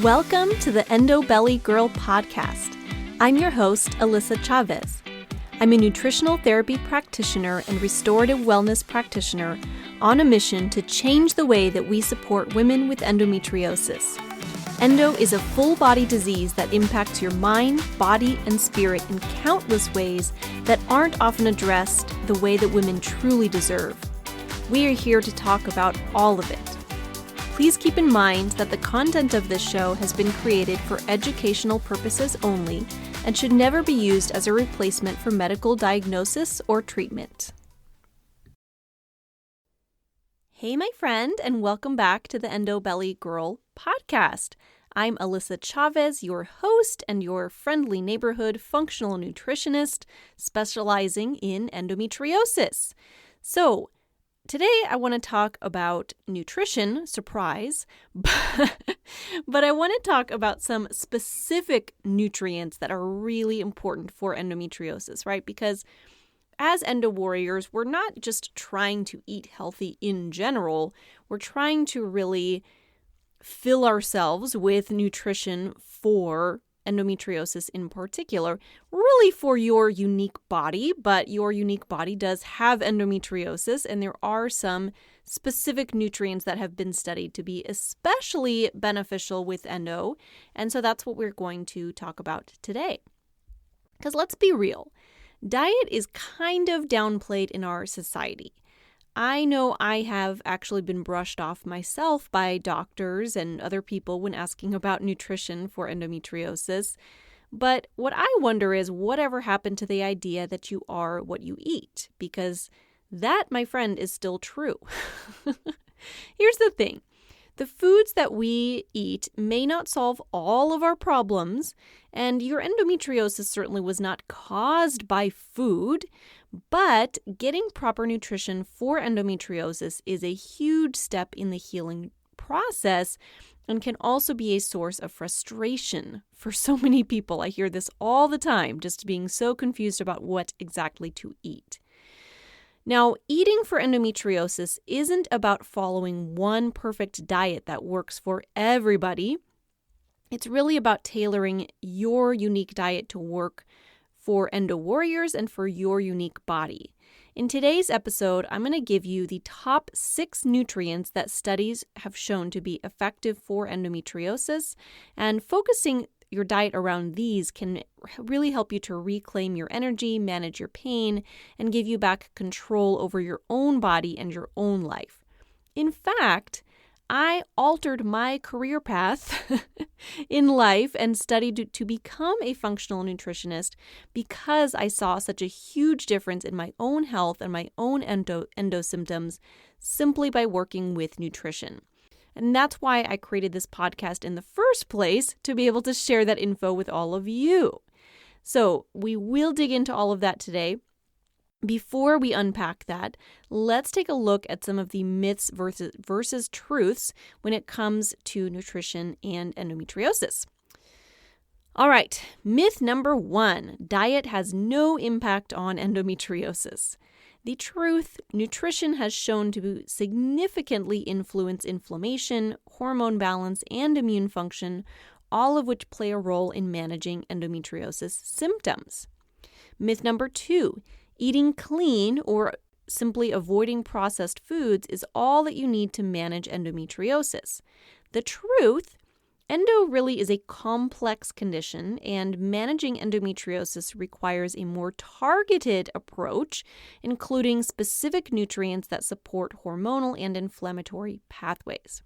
Welcome to the Endo Belly Girl podcast. I'm your host, Alyssa Chavez. I'm a nutritional therapy practitioner and restorative wellness practitioner on a mission to change the way that we support women with endometriosis. Endo is a full-body disease that impacts your mind, body, and spirit in countless ways that aren't often addressed the way that women truly deserve. We are here to talk about all of it. Please keep in mind that the content of this show has been created for educational purposes only and should never be used as a replacement for medical diagnosis or treatment. Hey, my friend, and welcome back to the Endo Belly Girl podcast. I'm Alyssa Chavez, your host and your friendly neighborhood functional nutritionist specializing in endometriosis. So, today I want to talk about nutrition, surprise, but I want to talk about some specific nutrients that are really important for endometriosis, right? Because as Endo Warriors, we're not just trying to eat healthy in general, we're trying to really fill ourselves with nutrition for endometriosis in particular, really for your unique body, but your unique body does have endometriosis, and there are some specific nutrients that have been studied to be especially beneficial with endo, and so that's what we're going to talk about today. Because let's be real, diet is kind of downplayed in our society. I know I have actually been brushed off myself by doctors and other people when asking about nutrition for endometriosis. But what I wonder is whatever happened to the idea that you are what you eat? Because that, my friend, is still true. Here's the thing. The foods that we eat may not solve all of our problems, and your endometriosis certainly was not caused by food, but getting proper nutrition for endometriosis is a huge step in the healing process and can also be a source of frustration for so many people. I hear this all the time, just being so confused about what exactly to eat. Now, eating for endometriosis isn't about following one perfect diet that works for everybody. It's really about tailoring your unique diet to work for Endo Warriors and for your unique body. In today's episode, I'm going to give you the top 6 nutrients that studies have shown to be effective for endometriosis, and focusing your diet around these can really help you to reclaim your energy, manage your pain, and give you back control over your own body and your own life. In fact, I altered my career path in life and studied to become a functional nutritionist because I saw such a huge difference in my own health and my own endo symptoms simply by working with nutrition. And that's why I created this podcast in the first place, to be able to share that info with all of you. So we will dig into all of that today. Before we unpack that, let's take a look at some of the myths versus truths when it comes to nutrition and endometriosis. All right, myth number 1, diet has no impact on endometriosis. The truth, nutrition has shown to significantly influence inflammation, hormone balance, and immune function, all of which play a role in managing endometriosis symptoms. Myth number 2, eating clean or simply avoiding processed foods is all that you need to manage endometriosis. The truth, endo really is a complex condition, and managing endometriosis requires a more targeted approach, including specific nutrients that support hormonal and inflammatory pathways.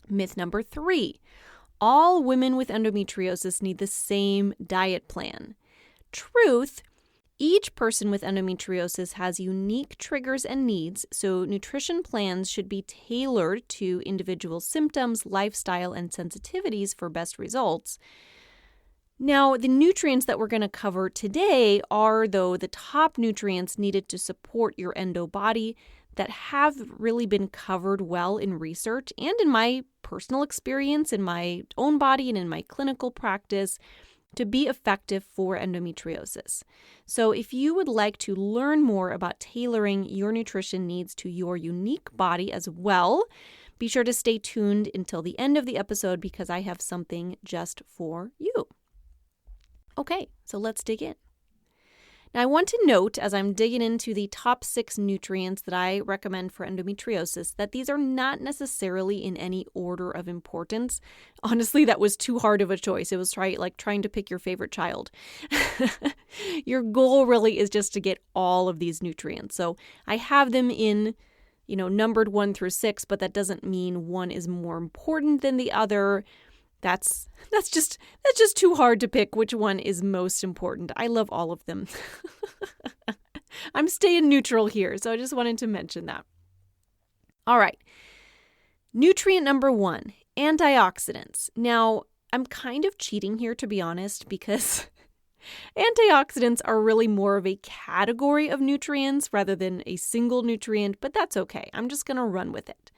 Myth number 3, all women with endometriosis need the same diet plan. Truth, each person with endometriosis has unique triggers and needs, so nutrition plans should be tailored to individual symptoms, lifestyle, and sensitivities for best results. Now, the nutrients that we're going to cover today are, though, the top nutrients needed to support your endo body that have really been covered well in research and in my personal experience, in my own body, and in my clinical practice, to be effective for endometriosis. So if you would like to learn more about tailoring your nutrition needs to your unique body as well, Be sure to stay tuned until the end of the episode because I have something just for you. Okay, so let's dig in. Now, I want to note, as I'm digging into the top 6 nutrients that I recommend for endometriosis, that these are not necessarily in any order of importance. Honestly, that was too hard of a choice. It was like trying to pick your favorite child. Your goal really is just to get all of these nutrients. So I have them in, numbered 1 through 6, but that doesn't mean one is more important than the other. That's just too hard to pick which one is most important. I love all of them. I'm staying neutral here, so I just wanted to mention that. All right. Nutrient number 1, antioxidants. Now, I'm kind of cheating here, to be honest, because antioxidants are really more of a category of nutrients rather than a single nutrient, but that's okay. I'm just going to run with it.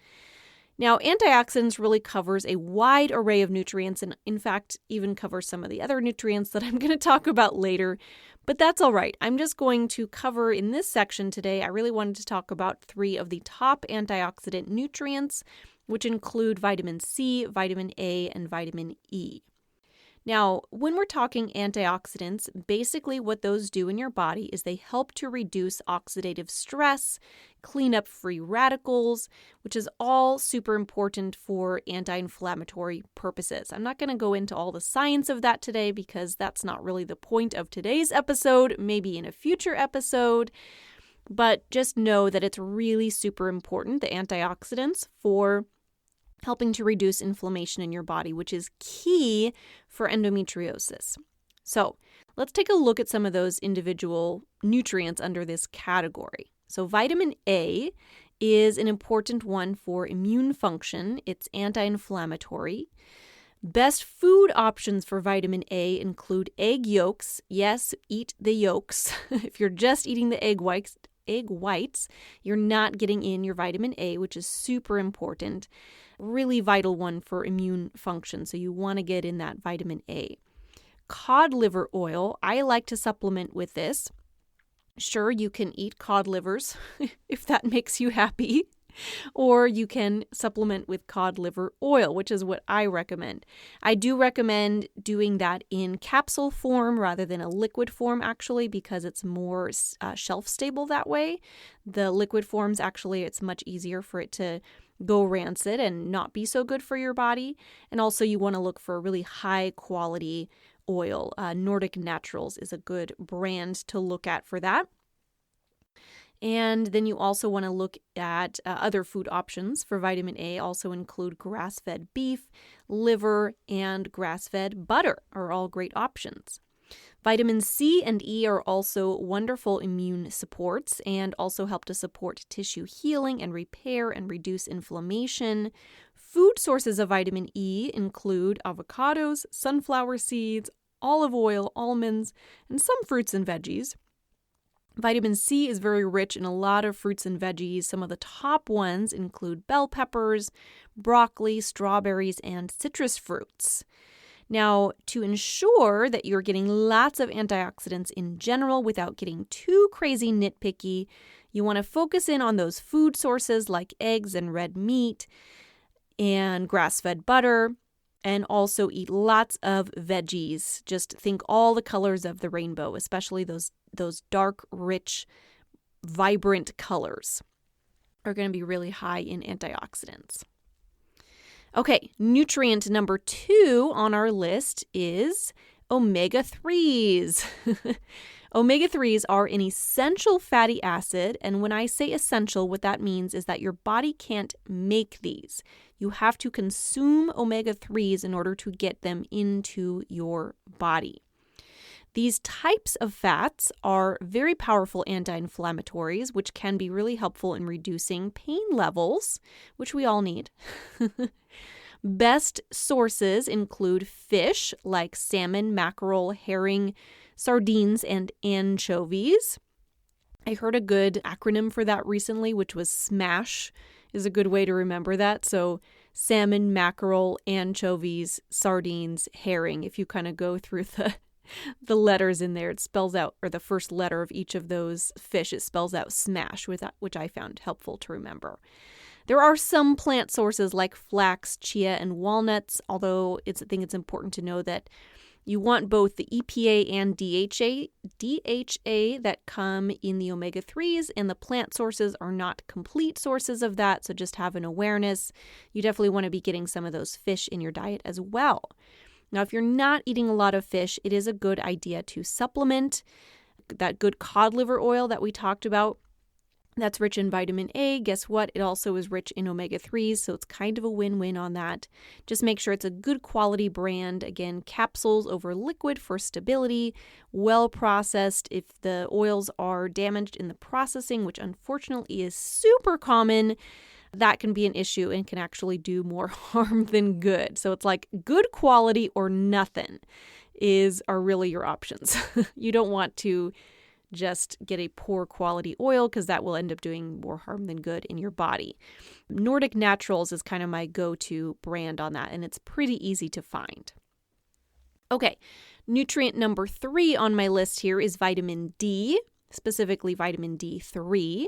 Now, antioxidants really covers a wide array of nutrients and, in fact, even covers some of the other nutrients that I'm going to talk about later, but that's all right. I'm just going to cover in this section today, I really wanted to talk about 3 of the top antioxidant nutrients, which include vitamin C, vitamin A, and vitamin E. Now, when we're talking antioxidants, basically what those do in your body is they help to reduce oxidative stress, clean up free radicals, which is all super important for anti-inflammatory purposes. I'm not going to go into all the science of that today because that's not really the point of today's episode, maybe in a future episode, but just know that it's really super important, the antioxidants, for helping to reduce inflammation in your body, which is key for endometriosis. So let's take a look at some of those individual nutrients under this category. So vitamin A is an important one for immune function. It's anti-inflammatory. Best food options for vitamin A include egg yolks. Yes, eat the yolks. If you're just eating the egg whites, you're not getting in your vitamin A, which is super important. Really vital one for immune function, so you want to get in that vitamin A. Cod liver oil, I like to supplement with this. Sure, you can eat cod livers if that makes you happy, or you can supplement with cod liver oil, which is what I recommend. I do recommend doing that in capsule form rather than a liquid form, actually, because it's more shelf stable that way. The liquid forms, actually, it's much easier for it to go rancid and not be so good for your body. And also you want to look for a really high quality oil. Nordic Naturals is a good brand to look at for that. And then you also want to look at other food options for vitamin A, also include grass-fed beef, liver, and grass-fed butter are all great options. Vitamin C and E are also wonderful immune supports and also help to support tissue healing and repair and reduce inflammation. Food sources of vitamin E include avocados, sunflower seeds, olive oil, almonds, and some fruits and veggies. Vitamin C is very rich in a lot of fruits and veggies. Some of the top ones include bell peppers, broccoli, strawberries, and citrus fruits. Now, to ensure that you're getting lots of antioxidants in general without getting too crazy nitpicky, you want to focus in on those food sources like eggs and red meat and grass-fed butter, and also eat lots of veggies. Just think all the colors of the rainbow, especially those dark, rich, vibrant colors are going to be really high in antioxidants. Okay, nutrient number 2 on our list is omega-3s. Omega-3s are an essential fatty acid, and when I say essential, what that means is that your body can't make these. You have to consume omega-3s in order to get them into your body. These types of fats are very powerful anti-inflammatories, which can be really helpful in reducing pain levels, which we all need. Best sources include fish like salmon, mackerel, herring, sardines, and anchovies. I heard a good acronym for that recently, which was SMASH is a good way to remember that. So salmon, mackerel, anchovies, sardines, herring. If you kind of go through the letters in there, it spells out, or the first letter of each of those fish, it spells out SMASH, which I found helpful to remember. There are some plant sources like flax, chia, and walnuts, although I think it's important to know that you want both the EPA and DHA that come in the omega-3s, and the plant sources are not complete sources of that, so just have an awareness. You definitely want to be getting some of those fish in your diet as well. Now, if you're not eating a lot of fish, it is a good idea to supplement that good cod liver oil that we talked about. That's rich in vitamin A. Guess what? It also is rich in omega-3s, so it's kind of a win-win on that. Just make sure it's a good quality brand. Again, capsules over liquid for stability, well processed. If the oils are damaged in the processing, which unfortunately is super common, that can be an issue and can actually do more harm than good. So it's like good quality or nothing are really your options. You don't want to just get a poor quality oil because that will end up doing more harm than good in your body. Nordic Naturals is kind of my go-to brand on that, and it's pretty easy to find. Okay, nutrient number 3 on my list here is vitamin D, specifically vitamin D3.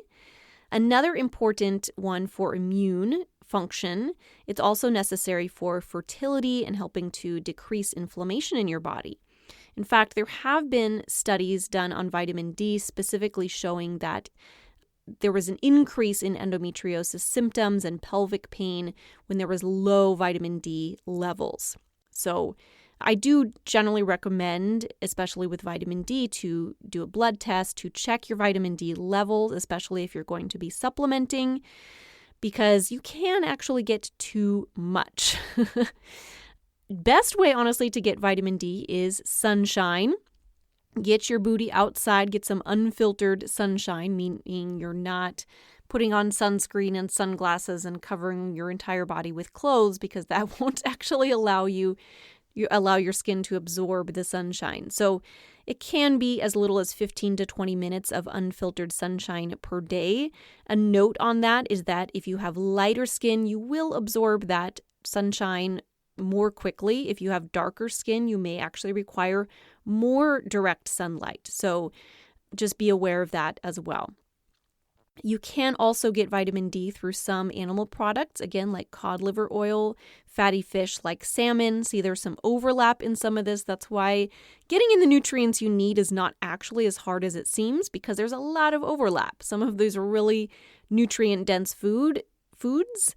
Another important one for immune function. It's also necessary for fertility and helping to decrease inflammation in your body. In fact, there have been studies done on vitamin D specifically showing that there was an increase in endometriosis symptoms and pelvic pain when there was low vitamin D levels. So I do generally recommend, especially with vitamin D, to do a blood test to check your vitamin D levels, especially if you're going to be supplementing, because you can actually get too much. Best way, honestly, to get vitamin D is sunshine. Get your booty outside, get some unfiltered sunshine, meaning you're not putting on sunscreen and sunglasses and covering your entire body with clothes, because that won't actually allow your skin to absorb the sunshine. So it can be as little as 15 to 20 minutes of unfiltered sunshine per day. A note on that is that if you have lighter skin, you will absorb that sunshine more quickly. If you have darker skin, you may actually require more direct sunlight. So just be aware of that as well. You can also get vitamin D through some animal products, again, like cod liver oil, fatty fish like salmon. See, there's some overlap in some of this. That's why getting in the nutrients you need is not actually as hard as it seems, because there's a lot of overlap. Some of these really nutrient-dense foods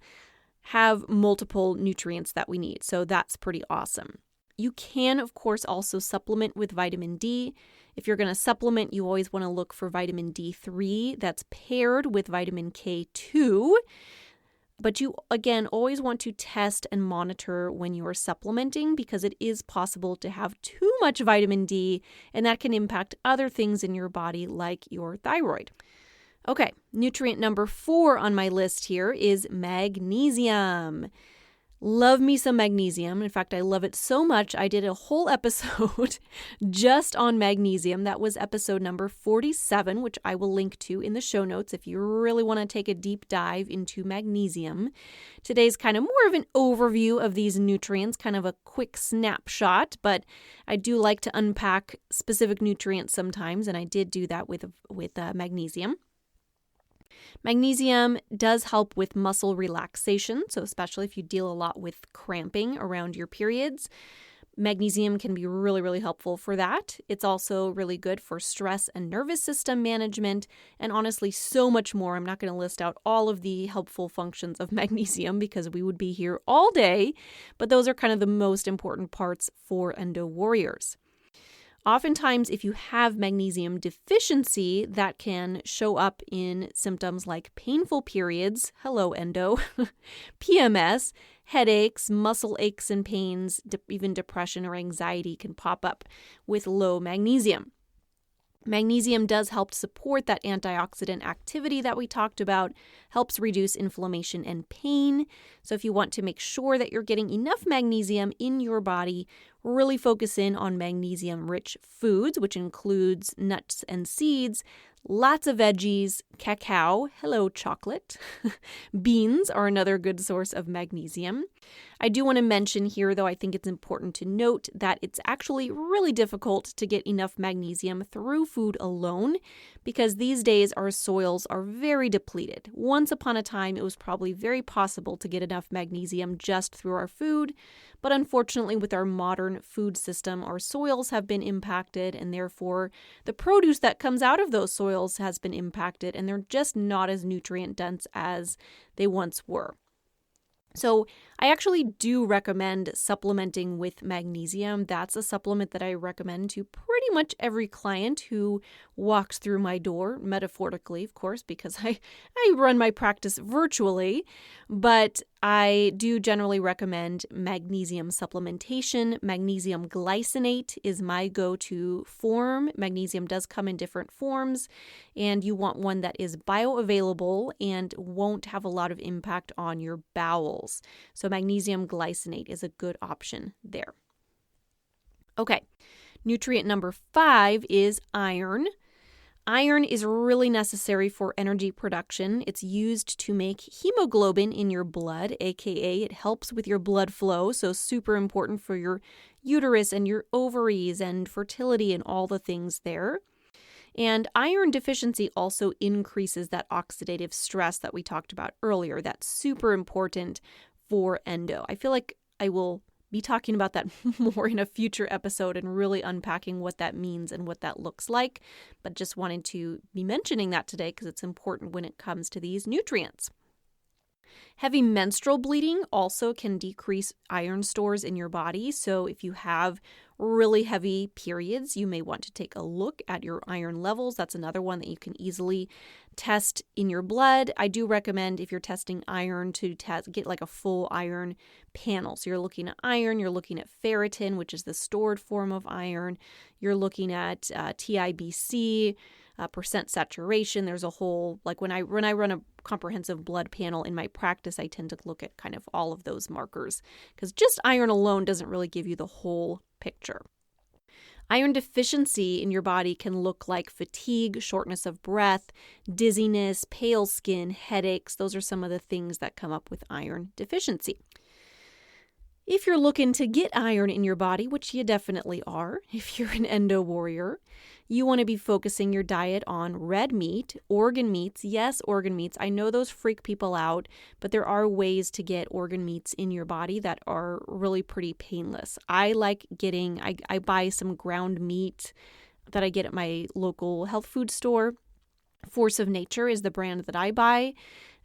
have multiple nutrients that we need. So that's pretty awesome. You can, of course, also supplement with vitamin D. If you're going to supplement, you always want to look for vitamin D3 that's paired with vitamin K2. But you, again, always want to test and monitor when you are supplementing, because it is possible to have too much vitamin D, and that can impact other things in your body like your thyroid. Okay, nutrient number 4 on my list here is magnesium. Love me some magnesium. In fact, I love it so much, I did a whole episode just on magnesium. That was episode number 47, which I will link to in the show notes if you really want to take a deep dive into magnesium. Today's kind of more of an overview of these nutrients, kind of a quick snapshot, but I do like to unpack specific nutrients sometimes, and I did do that with magnesium. Magnesium does help with muscle relaxation, so especially if you deal a lot with cramping around your periods, magnesium can be really, really helpful for that. It's also really good for stress and nervous system management, and honestly, so much more. I'm not going to list out all of the helpful functions of magnesium because we would be here all day, but those are kind of the most important parts for Endo Warriors. Oftentimes, if you have magnesium deficiency, that can show up in symptoms like painful periods, hello endo, PMS, headaches, muscle aches and pains, even depression or anxiety can pop up with low magnesium. Magnesium does help support that antioxidant activity that we talked about, helps reduce inflammation and pain. So if you want to make sure that you're getting enough magnesium in your body, really focus in on magnesium-rich foods, which includes nuts and seeds Lots of veggies, cacao, hello chocolate. Beans are another good source of magnesium. I do want to mention here, though, I think it's important to note that it's actually really difficult to get enough magnesium through food alone because these days our soils are very depleted. Once upon a time, it was probably very possible to get enough magnesium just through our food, but unfortunately with our modern food system, our soils have been impacted and therefore the produce that comes out of those soils has been impacted and they're just not as nutrient dense as they once were. So I actually do recommend supplementing with magnesium. That's a supplement that I recommend to pretty much every client who walks through my door, metaphorically, of course, because I run my practice virtually, but I do generally recommend magnesium supplementation. Magnesium glycinate is my go-to form. Magnesium does come in different forms, and you want one that is bioavailable and won't have a lot of impact on your bowels. So magnesium glycinate is a good option there. Okay, nutrient number 5 is iron. Iron is really necessary for energy production. It's used to make hemoglobin in your blood, aka it helps with your blood flow, so super important for your uterus and your ovaries and fertility and all the things there. And iron deficiency also increases that oxidative stress that we talked about earlier. That's super important for endo. I feel like I will be talking about that more in a future episode and really unpacking what that means and what that looks like, but just wanted to be mentioning that today because it's important when it comes to these nutrients. Heavy menstrual bleeding also can decrease iron stores in your body. So if you have really heavy periods, you may want to take a look at your iron levels. That's another one that you can easily test in your blood. I do recommend if you're testing iron to get like a full iron panel. So you're looking at iron, you're looking at ferritin, which is the stored form of iron. You're looking at TIBC, percent saturation. There's a whole, like when I run a comprehensive blood panel in my practice, I tend to look at kind of all of those markers because just iron alone doesn't really give you the whole picture. Iron deficiency in your body can look like fatigue, shortness of breath, dizziness, pale skin, headaches. Those are some of the things that come up with iron deficiency. If you're looking to get iron in your body, which you definitely are, if you're an Endo Warrior, you want to be focusing your diet on red meat, organ meats. Yes, organ meats. I know those freak people out, but there are ways to get organ meats in your body that are really pretty painless. I buy some ground meat that I get at my local health food store. Force of Nature is the brand that I buy.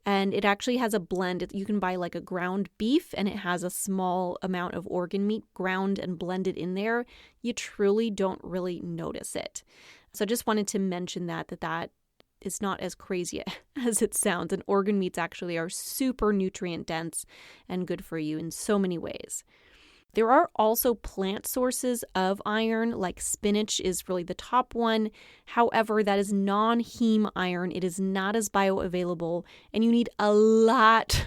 And it actually has a blend. You can buy like a ground beef and it has a small amount of organ meat ground and blended in there. You truly don't really notice it. So I just wanted to mention that is not as crazy as it sounds. And organ meats actually are super nutrient dense and good for you in so many ways. There are also plant sources of iron, like spinach is really the top one. However, that is non-heme iron. It is not as bioavailable, and you need a lot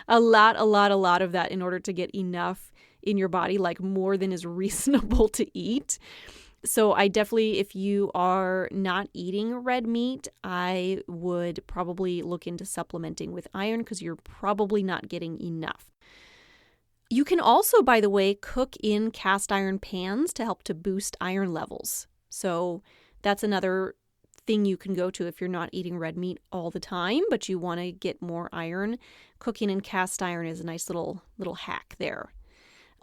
of that in order to get enough in your body, like more than is reasonable to eat. So I definitely, if you are not eating red meat, I would probably look into supplementing with iron because you're probably not getting enough. You can also, by the way, cook in cast iron pans to help to boost iron levels. So that's another thing you can go to if you're not eating red meat all the time, but you want to get more iron. Cooking in cast iron is a nice little hack there.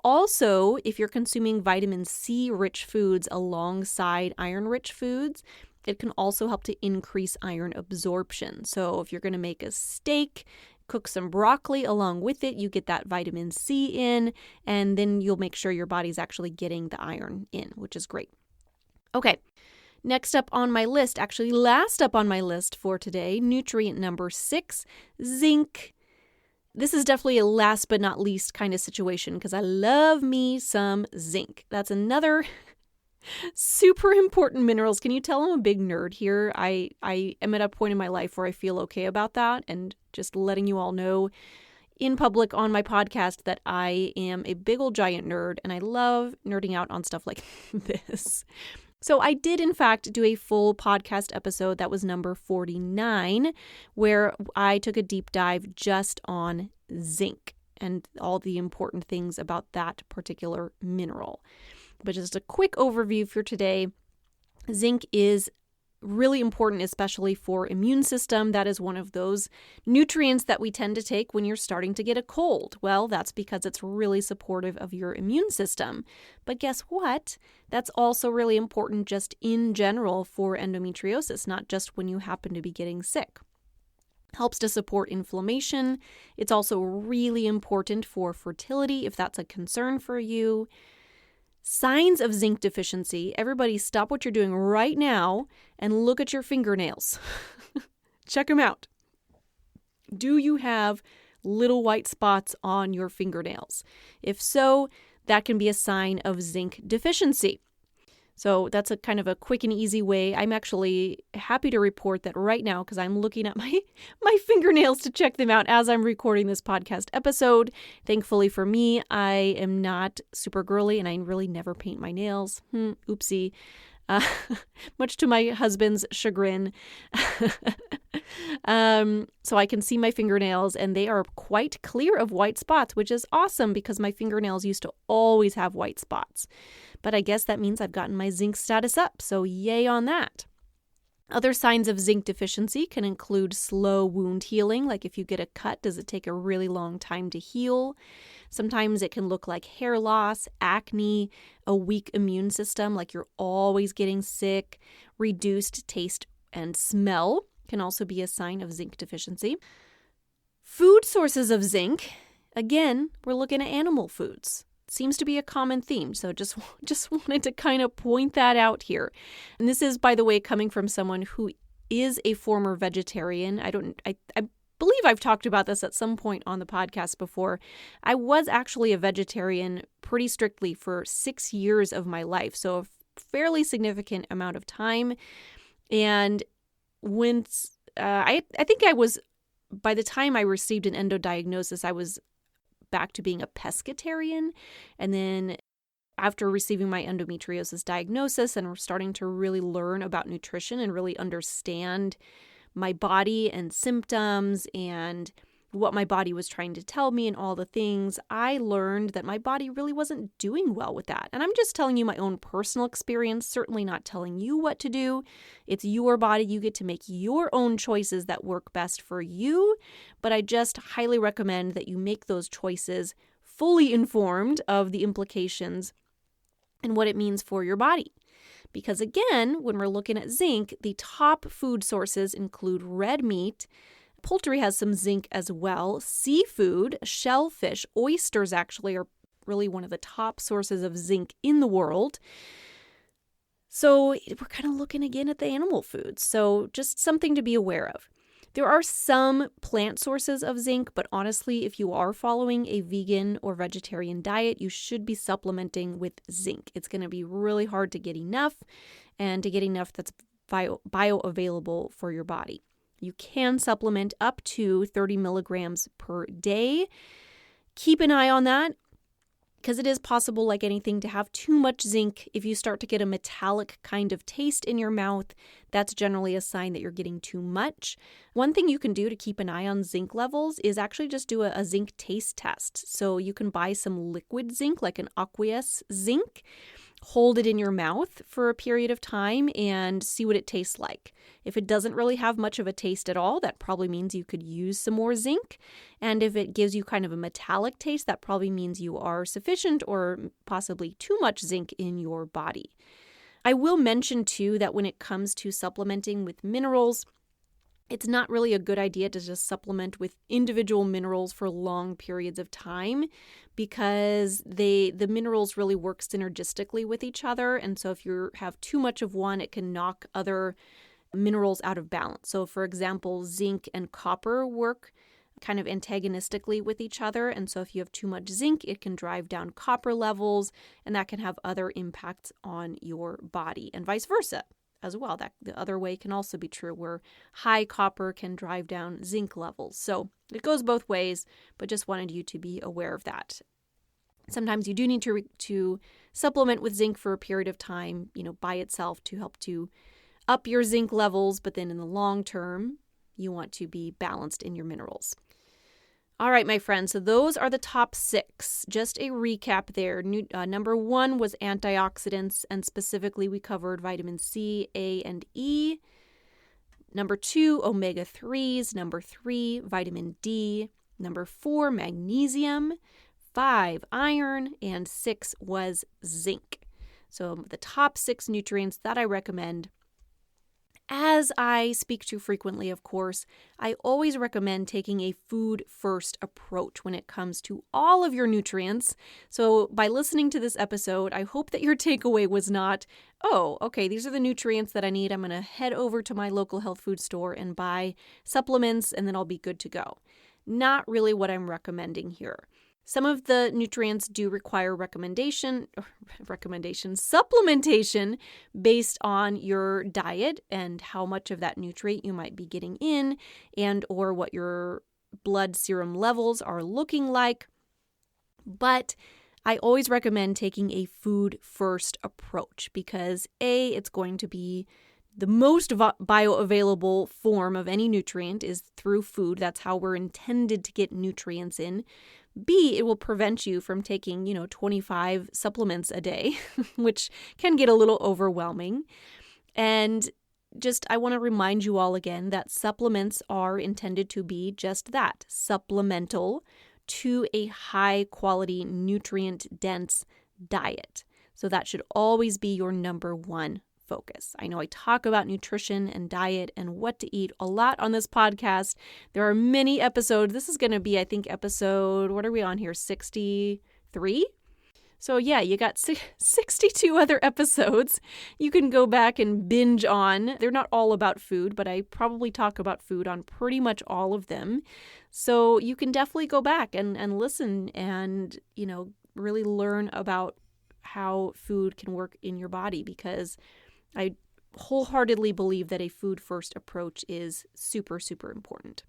Also, if you're consuming vitamin C rich foods alongside iron rich foods, it can also help to increase iron absorption. So if you're going to make a steak, cook some broccoli along with it, you get that vitamin C in, and then you'll make sure your body's actually getting the iron in, which is great. Okay, next up on my list, actually last up on my list for today, nutrient number 6, zinc. This is definitely a last but not least kind of situation because I love me some zinc. That's another super important minerals. Can you tell I'm a big nerd here? I am at a point in my life where I feel okay about that, and just letting you all know in public on my podcast that I am a big old giant nerd and I love nerding out on stuff like this. So I did, in fact, do a full podcast episode that was number 49, where I took a deep dive just on zinc and all the important things about that particular mineral. But just a quick overview for today. Zinc is really important, especially for immune system. That is one of those nutrients that we tend to take when you're starting to get a cold. Well, that's because it's really supportive of your immune system. But guess what? That's also really important just in general for endometriosis, not just when you happen to be getting sick. Helps to support inflammation. It's also really important for fertility if that's a concern for you. Signs of zinc deficiency. Everybody stop what you're doing right now and look at your fingernails. Check them out. Do you have little white spots on your fingernails? If so, that can be a sign of zinc deficiency. So that's a kind of a quick and easy way. I'm actually happy to report that right now, because I'm looking at my fingernails to check them out as I'm recording this podcast episode. Thankfully for me, I am not super girly and I really never paint my nails. Oopsie. Much to my husband's chagrin. So I can see my fingernails and they are quite clear of white spots, which is awesome because my fingernails used to always have white spots. But I guess that means I've gotten my zinc status up, so yay on that. Other signs of zinc deficiency can include slow wound healing, like if you get a cut, does it take a really long time to heal? Sometimes it can look like hair loss, acne, a weak immune system, like you're always getting sick. Reduced taste and smell can also be a sign of zinc deficiency. Food sources of zinc, again, we're looking at animal foods. Seems to be a common theme, so just wanted to kind of point that out here. And this is, by the way, coming from someone who is a former vegetarian. I believe I've talked about this at some point on the podcast before. I was actually a vegetarian pretty strictly for 6 years of my life, so a fairly significant amount of time. And when I think I was, by the time I received an endo diagnosis, I was back to being a pescatarian. And then after receiving my endometriosis diagnosis and starting to really learn about nutrition and really understand my body and symptoms and what my body was trying to tell me and all the things, I learned that my body really wasn't doing well with that. And I'm just telling you my own personal experience, certainly not telling you what to do. It's your body. You get to make your own choices that work best for you. But I just highly recommend that you make those choices fully informed of the implications and what it means for your body. Because again, when we're looking at zinc, the top food sources include red meat. Poultry has some zinc as well. Seafood, shellfish, oysters actually are really one of the top sources of zinc in the world. So we're kind of looking again at the animal foods. So just something to be aware of. There are some plant sources of zinc, but honestly, if you are following a vegan or vegetarian diet, you should be supplementing with zinc. It's going to be really hard to get enough, and to get enough that's bioavailable for your body. You can supplement up to 30 milligrams per day. Keep an eye on that because it is possible, like anything, to have too much zinc. If you start to get a metallic kind of taste in your mouth, that's generally a sign that you're getting too much. One thing you can do to keep an eye on zinc levels is actually just do a zinc taste test. So you can buy some liquid zinc, like an aqueous zinc, hold it in your mouth for a period of time and see what it tastes like. If it doesn't really have much of a taste at all, that probably means you could use some more zinc. And if it gives you kind of a metallic taste, that probably means you are sufficient or possibly too much zinc in your body. I will mention too that when it comes to supplementing with minerals, it's not really a good idea to just supplement with individual minerals for long periods of time because the minerals really work synergistically with each other. And so if you have too much of one, it can knock other minerals out of balance. So for example, zinc and copper work kind of antagonistically with each other. And so if you have too much zinc, it can drive down copper levels, and that can have other impacts on your body and vice versa as well. That the other way can also be true, where high copper can drive down zinc levels. So it goes both ways, but just wanted you to be aware of that. Sometimes you do need to supplement with zinc for a period of time, by itself to help to up your zinc levels, but then in the long term, you want to be balanced in your minerals. All right, my friends, so those are the top 6. Just a recap there. Number 1 was antioxidants, and specifically we covered vitamin C, A, and E. Number 2, omega-3s. Number 3, vitamin D. Number 4, magnesium. 5, iron. And 6 was zinc. So the top 6 nutrients that I recommend. As I speak to frequently, of course, I always recommend taking a food-first approach when it comes to all of your nutrients. So by listening to this episode, I hope that your takeaway was not, oh, okay, these are the nutrients that I need. I'm going to head over to my local health food store and buy supplements, and then I'll be good to go. Not really what I'm recommending here. Some of the nutrients do require supplementation based on your diet and how much of that nutrient you might be getting in and or what your blood serum levels are looking like. But I always recommend taking a food-first approach because A, it's going to be the most bioavailable form of any nutrient is through food. That's how we're intended to get nutrients in. B, it will prevent you from taking, 25 supplements a day, which can get a little overwhelming. And I want to remind you all again that supplements are intended to be just that, supplemental to a high quality, nutrient-dense diet. So that should always be your number 1 focus. I know I talk about nutrition and diet and what to eat a lot on this podcast. There are many episodes. This is going to be, I think, episode, what are we on here? 63? So yeah, you got 62 other episodes you can go back and binge on. They're not all about food, but I probably talk about food on pretty much all of them. So you can definitely go back and listen and, really learn about how food can work in your body because I wholeheartedly believe that a food-first approach is super, super important.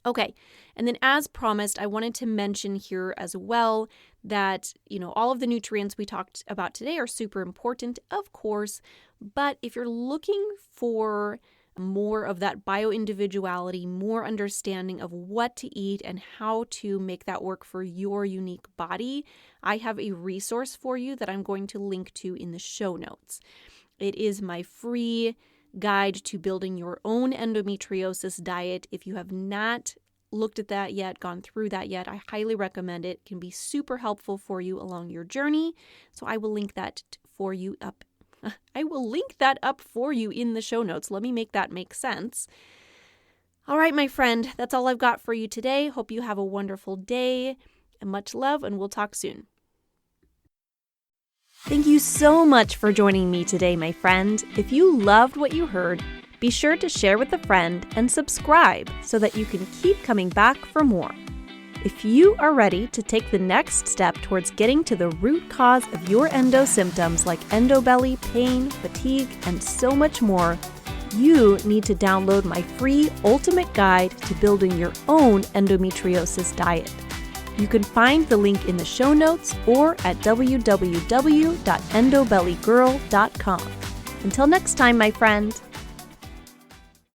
Okay, and then as promised, I wanted to mention here as well that, all of the nutrients we talked about today are super important, of course, but if you're looking for more of that bio-individuality, more understanding of what to eat and how to make that work for your unique body, I have a resource for you that I'm going to link to in the show notes. It is my free guide to building your own endometriosis diet. If you have not looked at that yet, gone through that yet, I highly recommend it. It can be super helpful for you along your journey. So I will link that for you up. I will link that up for you in the show notes. Let me make that make sense. All right, my friend, that's all I've got for you today. Hope you have a wonderful day and much love, and we'll talk soon. Thank you so much for joining me today, my friend. If you loved what you heard, be sure to share with a friend and subscribe so that you can keep coming back for more. If you are ready to take the next step towards getting to the root cause of your endo symptoms like endobelly, pain, fatigue, and so much more, you need to download my free ultimate guide to building your own endometriosis diet. You can find the link in the show notes or at www.endobellygirl.com. Until next time, my friend.